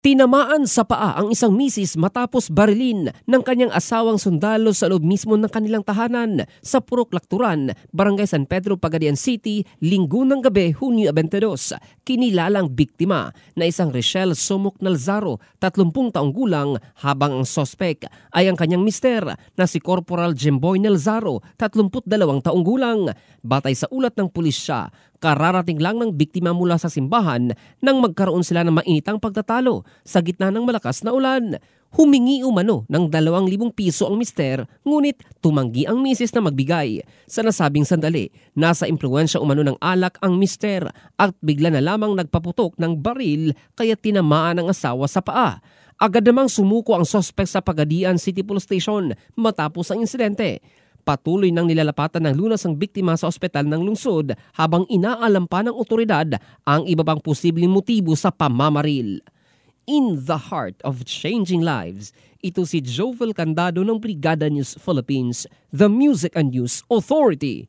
Tinamaan sa paa ang isang misis matapos barilin ng kanyang asawang sundalo sa loob mismo ng kanilang tahanan sa Purok Lacturan, Barangay San Pedro, Pagadian City, Linggo ng gabi, Hunyo 22. Kinilalang biktima na isang Richelle Somok Nalzaro, 30 taong gulang, habang ang sospek ay ang kanyang mister na si Corporal Jemboy Nalzaro, 32 taong gulang. Batay sa ulat ng pulisya, kararating lang ng biktima mula sa simbahan nang magkaroon sila ng mainitang pagtatalo sa gitna ng malakas na ulan. Humingi umano ng 2,000 piso ang mister, ngunit tumanggi ang misis na magbigay. Sa nasabing sandali, nasa impluwensya umano ng alak ang mister at bigla na lamang nagpaputok ng baril kaya tinamaan ang asawa sa paa. Agad namang sumuko ang sospek sa Pagadian City Police Station matapos ang insidente. Patuloy nang nilalapatan ng lunas ang biktima sa ospital ng lungsod habang inaalam pa ng otoridad ang iba pang posibleng motibo sa pamamaril. In the heart of changing lives, ito si Jovel Candado ng Brigada News Philippines, the Music and News Authority.